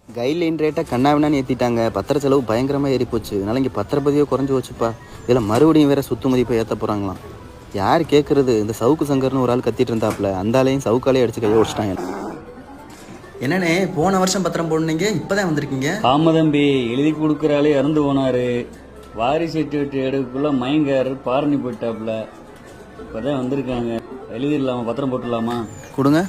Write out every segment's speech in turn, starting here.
Guideline ரேட்டை கண்ணாவினான்னு ஏற்றிட்டாங்க. பத்திர செலவு பயங்கரமாக ஏறி போச்சு. அதனால் இங்கே பத்திரப்பதியோ குறைஞ்சி வச்சுப்பா. இதில் மறுபடியும் வேறு சொத்து மதிப்பை ஏற்ற போகிறாங்களாம். யார் கேட்குறது? இந்த சவுக்கு சங்கர்னு ஒரு ஆள் கத்திட்டு இருந்தாப்புல, அந்த ஆளையும் சவுக்காலே அடிச்சு கையை ஓடிச்சிட்டாங்க. என்னண்ணே போன வருஷம் பத்திரம் போடுனீங்க, இப்போதான் வந்திருக்கீங்க? ஆமா தம்பி, எழுதி கொடுக்குறாலே இறந்து போனாரு. வாரிசு சர்டிஃபிகேட் எடுக்கக்குள்ள மயங்காரு பாரணி போயிட்டாப்புல. இப்போதான் வந்திருக்காங்க. எழுதிடலாமா? பத்திரம் போட்டுடலாமா? கொடுங்க.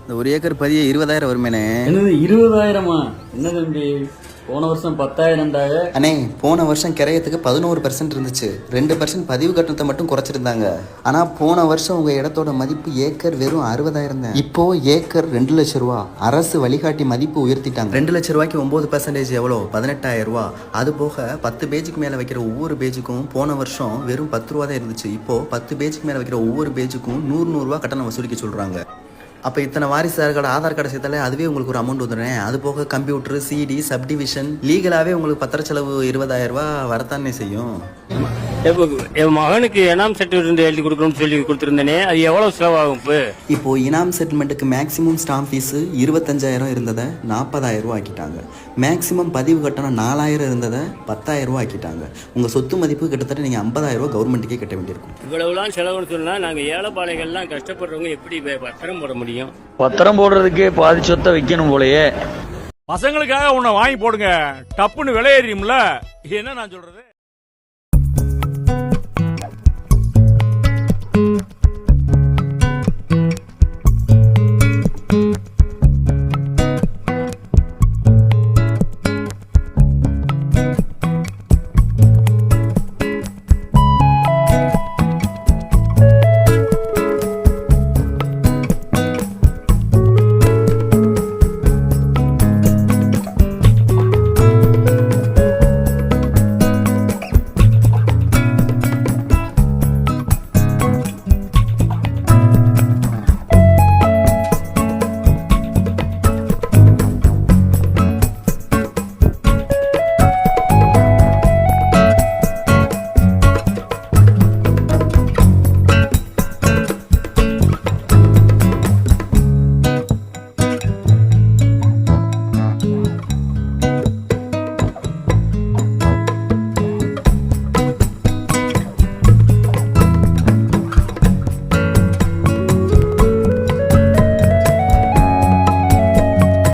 இந்த 1 ஏக்கர் பதிய 20,000 வருமேனே. என்னது 20,000-மா? என்ன தம்பி, போன வருஷம் 10,000 அண்ணே, போன வருஷம் கிரையத்துக்கு 11% இருந்துச்சு. 2% பதிவு கட்டணத்தை மட்டும் குறைச்சிருந்தாங்க. ஆனால் போன வருஷம் உங்கள் இடத்தோட மதிப்பு ஏக்கர் வெறும் 60,000 தான். இப்போ ஏக்கர் 2 லட்ச ரூபா. அரசு வழிகாட்டி மதிப்பு உயர்த்திட்டாங்க. 2 லட்ச ரூபாய்க்கு 9% எவ்வளோ? 18,000 ரூபா. அது போக 10 பேஜுக்கு மேலே வைக்கிற ஒவ்வொரு பேஜுக்கும் போன வருஷம் வெறும் 10 ரூபா தான் இருந்துச்சு. இப்போ 10 பேஜுக்கு மேலே வைக்கிற ஒவ்வொரு பேஜுக்கும் 100 ரூபா கட்டணம் வசூலிக்க சொல்கிறாங்க. அப்போ இத்தனை வாரிசுதாரர்களோட ஆதார் கார்டை சேர்த்தாலே அதுவே உங்களுக்கு ஒரு அமௌண்ட் வந்துடுறேன். அது போக கம்ப்யூட்டர், சிடி, சப்டிவிஷன், லீகலாகவே உங்களுக்கு பத்திர செலவு 20,000 ரூபா வரத்தானே செய்யும். என் மகனுக்கு எனாம் சர்டிஃபிகேட் எழுதி கொடுக்கணும்னு சொல்லி கொடுத்துருந்தேனே, அது எவ்வளவு செலவாகும்? இப்போ இனாம் செட்டில்மெண்ட்டுக்கு மேக்ஸிமம் ஸ்டாம்ப் ஃபீஸு 25,000 இருந்ததை 40,000 ரூபா ஆக்கிட்டாங்க. மேக்ஸிமம் பதிவு கட்டணம் 4,000 இருந்ததை 10,000 ரூபா ஆக்கிட்டாங்க. உங்கள் சொத்து மதிப்பு கிட்டத்தட்ட நீங்கள் 50,000 ரூபா கவர்மெண்ட்டுக்கே கட்ட வேண்டியிருக்கும். இவ்வளவுலாம் செலவுன்னு சொன்னா நாங்கள் ஏழைப்பாளைகள்லாம் கஷ்டப்படுறவங்க எப்படி பத்திரம் போட முடியும்? பத்திரம் போடுறதுக்கே பாதி சொத்தை வைக்கணும் போலயே. பசங்களுக்காக உன்னை வாங்கி போடுங்க, டப்புன்னு விலையேறியும்ல, என்ன நான் சொல்றது?